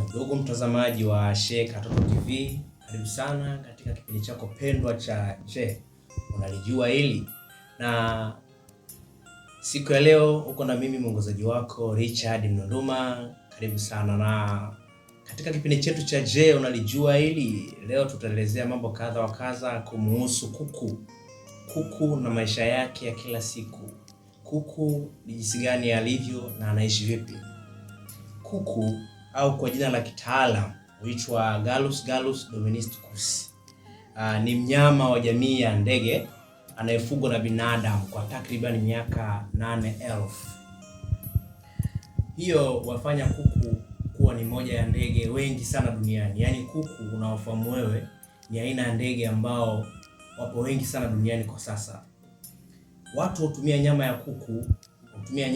Ndugu mtazamaji wa Sheikh Katoto TV, karibu sana katika kipindi chako pendwa cha Je, unalijua hili? Na siku ya leo uko na mimi mwongozaji wako Richard Mnunduma. Karibu sana, na katika kipindi chetu cha Je, unalijua hili, leo tutaelezea mambo kadha wa kadha kumuhusu kuku na maisha yake ya kila siku. Kuku ni jinsi gani alivyo na anaishi vipi? Kuku au kwa jina la kitaalam huitwa Gallus domesticus. Ni mnyama wa jamii ya ndege anayefugwa na binadamu kwa takriban miaka 8,000. Hiyo wafanya kuku kuwa ni moja ya ndege wengi sana duniani. Yaani kuku unaofahamu wewe ni aina ya ndege ambao wapo wengi sana duniani kwa sasa. Watu hutumia nyama ya kuku, hutumia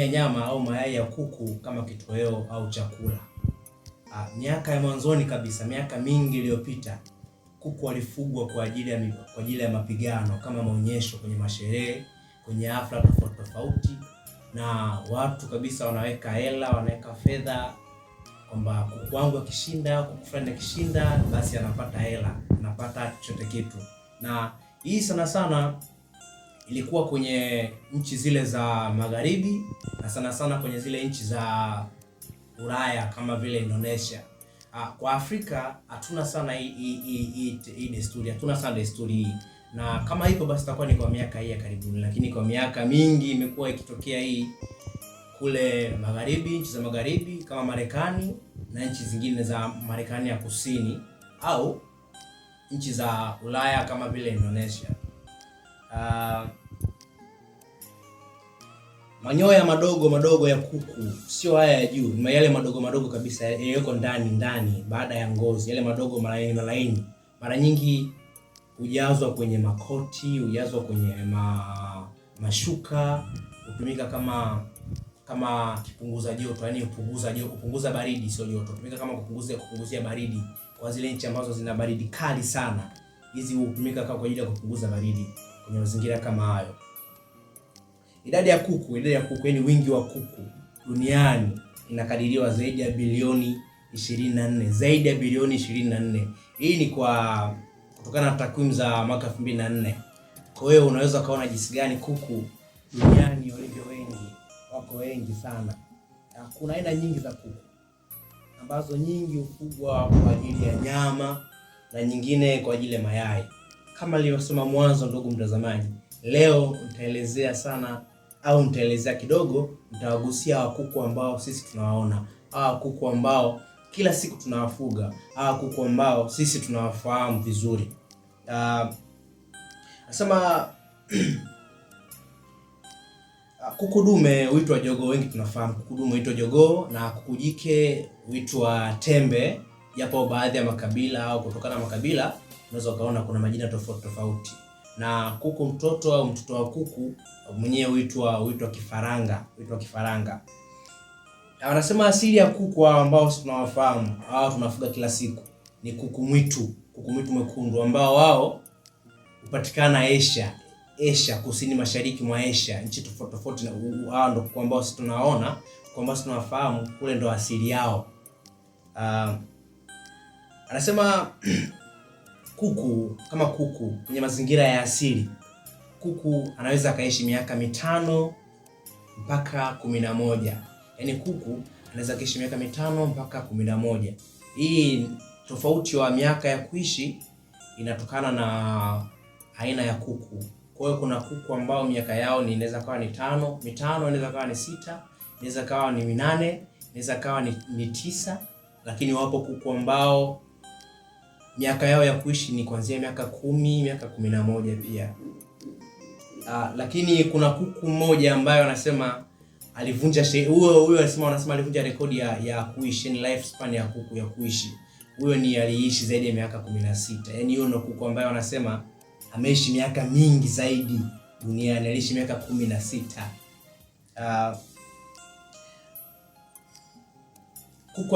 nyama au mayai ya kuku kama kitoweo au chakula. Miaka ya mwanzoni kabisa, miaka mingi iliyopita, kuku walifugwa kwa ajili ya mapigano kama maonyesho kwenye masherehe, kwenye hafla tofauti, na watu kabisa wanaweka hela, wanaweka fedha kwamba kuku wangu akishinda, kuku fulani akishinda, basi anapata hela, anapata chochote kitu. Na hii sana sana ilikuwa kwenye nchi zile za magharibi na sana sana kwenye zile nchi za Ulaya kama vile Indonesia. Kwa Afrika hatuna sana hii desturi, hatuna sana desturi hii. Na kama ipo basi itakuwa ni kwa miaka hii ya karibuni, lakini kwa miaka mingi imekuwa ikitokea hii kule magharibi, nchi za magharibi kama Marekani na nchi zingine za Marekani ya kusini au nchi za Ulaya kama vile Indonesia. Manyoya madogo ya kuku sio haya ya juu, ni yale madogo kabisa yako ndani baada ya ngozi, yale madogo malaini. Mara nyingi hujazwa kwenye makoti, hujazwa kwenye mashuka, hutumika kama kipunguza joto, yani kupunguza baridi, sio joto. Hutumika kama kupunguzia baridi kwa zile nchi ambazo zina baridi kali sana. Hizi hutumika kwa ajili ya kupunguza baridi kwenye mazingira kama hayo. Idadi ya kuku, yani wingi wa kuku duniani inakadiriwa zaidi ya bilioni 24, zaidi ya bilioni 24. Hii ni kutokana na takwimu za mwaka 2004. Kwa hiyo unaweza kaona jinsi gani kuku duniani walivyo wengi, wako wengi sana. Kuna aina nyingi za kuku ambazo nyingi hufugwa kwa ajili ya nyama na nyingine kwa ajili ya mayai. Kama nilivyosema mwanzo, ndugu mtazamaji, leo nitaelezea kidogo, nitawagusia hawa kuku ambao sisi tunawaona, hawa kuku ambao kila siku tunawafuga, hawa kuku ambao sisi tunawafahamu vizuri. Nasema kuku dume huitwa jogoo, wengi tunafahamu kuku dume huitwa jogoo, na kuku jike huitwa tembe, japo baadhi ya makabila au kutokana na makabila unaweza ukaona kuna majina tofauti. Na kuku mtoto au mtoto wa kuku mwenyewe huitwa kifaranga. Wanasema asili ya kuku ambao tunawafahamu au tunafuga kila siku ni kuku mwitu mwekundu, ambao wao hupatikana Asia, kusini mashariki mwa Asia, nchi tofauti. Na hao ndio kuku ambao sisi tunaona, kwamba sisi tunawafahamu, kule ndo asili yao. Anasema kuku kwenye mazingira ya asili, kuku anaweza akaishi miaka 5 mpaka 11. Yaani kuku anaweza kaishi miaka 5 mpaka 11. Hii tofauti wa miaka ya kuishi inatokana na aina ya kuku. Kwa hiyo kuna kuku ambao miaka yao inaweza kawa ni 5, inaweza kawa ni 6, inaweza kawa ni 8, inaweza kawa ni 9, lakini wapo kuku ambao miaka yao ya kuishi ni kuanzia miaka 10, miaka 11 pia. Lakini kuna kuku mmoja ambaye anasema alivunja wanasema alivunja rekodi ya kuishi, ni lifespan ya kuku ya kuishi. Huyo ni aliishi zaidi ya miaka 16. Yaani huyo ndo kuku ambaye wanasema ameishi miaka mingi zaidi duniani, aliishi miaka 16. Kuku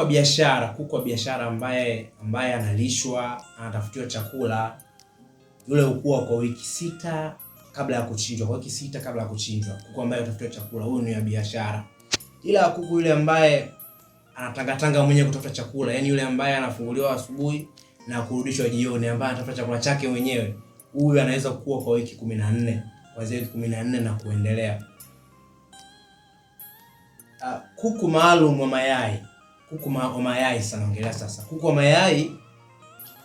wa biashara ambaye analishwa, anatafutiwa chakula, yule hukua kwa wiki 6 kabla ya kuchinjwa. Kuku ambaye anatafutiwa chakula, huyu ni ya biashara. Ila kuku yule ambaye anatangatanga mwenyewe kutafuta chakula, yani yule ambaye anafunguliwa asubuhi na kurudishwa jioni, ambaye anatafuta chakula chake mwenyewe, huyu anaweza kukua kwa wiki 14, kuanzia wiki 14 na kuendelea. Kuku maalum wa mayai, kuku wa mayai sana ongelea sasa. Kuku wa mayai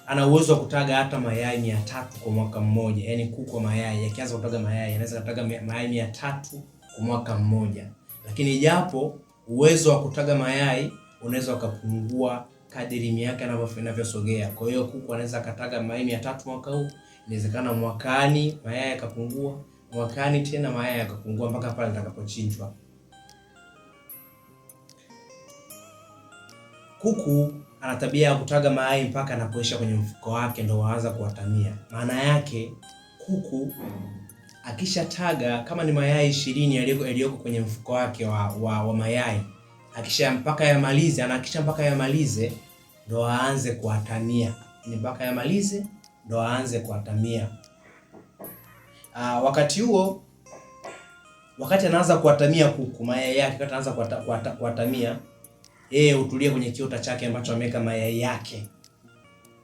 ana uwezo wa kutaga hata mayai 300 kwa mwaka mmoja. Yaani kuku wa mayai akianza kutaga mayai anaweza kutaga mayai 300 kwa mwaka mmoja. Lakini japo uwezo wa kutaga mayai unaweza ukapungua kadiri miaka inavyosogea. Kwa hiyo kuku anaweza kataga mayai 300 mwaka huu, inawezekana mwakani mayai yakapungua, mwakani tena mayai yakapungua mpaka pale atakapochinjwa. Kuku ana tabia ya kutaga mayai mpaka anapoisha kwenye mfuko wake ndio waanza kuwatamia. Maana yake kuku akishataga kama ni mayai 20 yaliyoko kwenye mfuko wake wa mayai, mpaka yamalize ndo aanze kuatamia. Ni mpaka yamalize ndo aanze kuatamia. Wakati anaanza kuatamia kuku mayai yake, wakati anaanza kuatamia, yeye utulie kwenye kiota chake ambacho ameweka mayai yake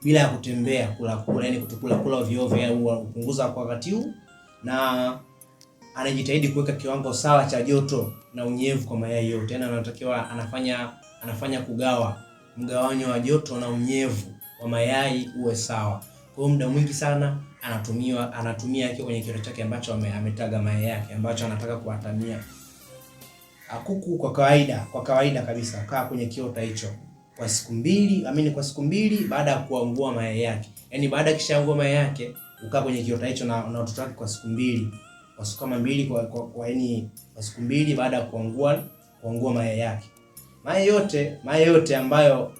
bila ya kutembea kula, yani kula ovyo ovyo, upunguza kwa wakati huu, na anajitahidi kuweka kiwango sawa cha joto na unyevu kwa mayai yote. Tena anatakiwa anafanya kugawa mgawanyo wa joto na unyevu wa mayai uwe sawa. Kwa muda mwingi sana anatumia akiwa kwenye kiota chake ambacho ametaga mayai yake ambacho anataka kuatamia. Kuku kwa kawaida kabisa kaa kwenye kiota hicho kwa siku mbili baada ya kuangua mayai yake. Yaani baada kishaangua mayai yake ukaa kwenye kiota hicho na watoto wake kwa siku mbili. Kwa siku kama mbili kwa siku mbili baada ya kuangua mayai yake. Mayai yote ambayo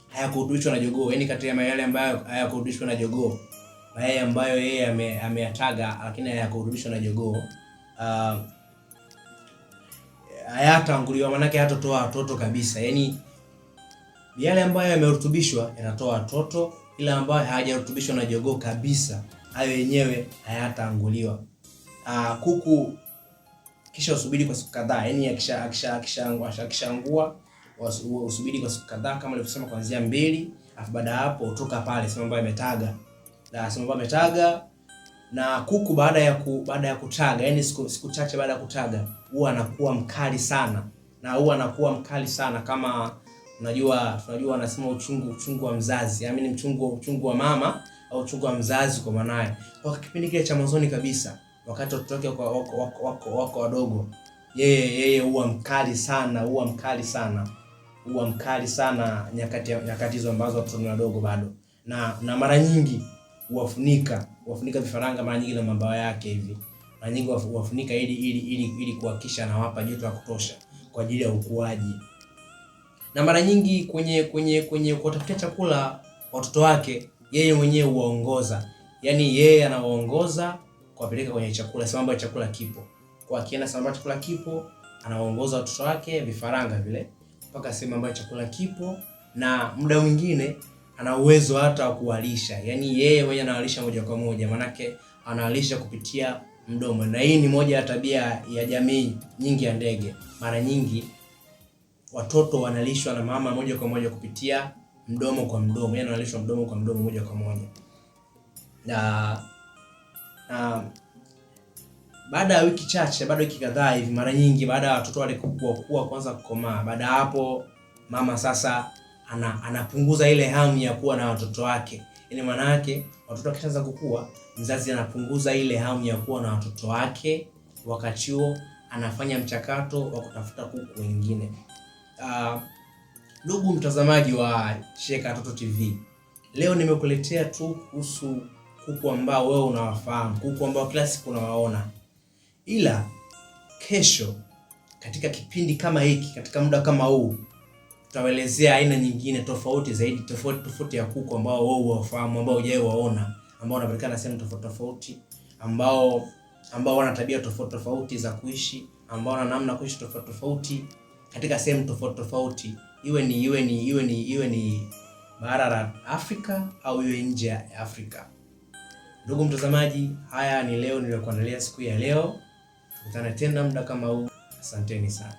hayakurudishwa na jogoo, yaani kati ya mayai yale ambayo hayakurudishwa na jogoo, mayai ambayo yeye ameyataga lakini hayakurudishwa na jogoo, hayataanguliwa, maana yake hatatoa watoto kabisa. Yaani yale ambayo yamerutubishwa yanatoa watoto, ila ambayo hayajarutubishwa na jogoo kabisa, hayo yenyewe hayataanguliwa. Kuku kisha usubiri kwa siku kadhaa, yaani akishaangua usubiri kwa siku kadhaa kama nilivyosema, kuanzia 2, afu baada ya hapo utoka pale sema ambayo ametaga. Na kuku baada ya kutaga, yaani siku chache baada ya kutaga, huwa anakuwa mkali sana, kama tunajua wanasema uchungu wa mzazi, yaani uchungu wa mama au uchungu wa mzazi kwa mwanae. Kwa kipindi kile cha mwanzoni kabisa, wakati watoto wake wako wadogo, yeye huwa mkali sana nyakati hizo ambazo watoto ni wadogo bado, na mara nyingi huwafunika vifaranga mara nyingi na mabawa yake hivi. Mara nyingi huwafunika ili kuhakikisha anawapa joto la kutosha kwa ajili ya ukuaji. Na mara nyingi kwenye kutafutia chakula watoto wake, yeye mwenyewe huwaongoza. Yaani yeye anawaongoza kuwapeleka kwenye chakula, sema ambayo chakula kipo. Kwa akienda sema ambayo chakula kipo, anawaongoza watoto wake vifaranga vile mpaka sema ambayo chakula kipo, na muda mwingine ana uwezo hata wa kuwalisha. Yaani yeye mwenyewe anawalisha moja kwa moja, manake anawalisha kupitia mdomo. Na hii ni moja ya tabia ya jamii nyingi ya ndege. Mara nyingi watoto wanalishwa na mama moja kwa moja kupitia mdomo kwa mdomo, yaani wanalishwa mdomo kwa mdomo moja kwa moja. Na baada ya wiki chache, baada ya wiki kadhaa hivi, mara nyingi baada ya watoto wale kukua kwanza kukomaa, baada hapo mama sasa anapunguza ile hamu ya kuwa na watoto wake. Yaani maana yake watoto wakishaanza kukua, mzazi anapunguza ile hamu ya kuwa na watoto wake, wakati huo anafanya mchakato wa kutafuta kuku wengine. Ndugu mtazamaji wa Sheka Watoto TV, leo nimekuletea tu kuhusu kuku ambao wewe unawafahamu, kuku ambao kila siku unawaona. Ila kesho katika kipindi kama hiki, katika muda kama huu, tutawaelezea aina nyingine tofauti ya kuku ambao wewe unawafahamu, ambao hujawahi waona, ambao wanapatikana sehemu tofauti, ambao wana tabia tofauti za kuishi, ambao wana namna kuishi tofauti katika sehemu tofauti, iwe ni bara la Afrika au iwe nje ya Afrika. Ndugu mtazamaji, haya ni leo nilikuandalia siku ya leo. Tukutane tena muda kama huu. Asanteni sana.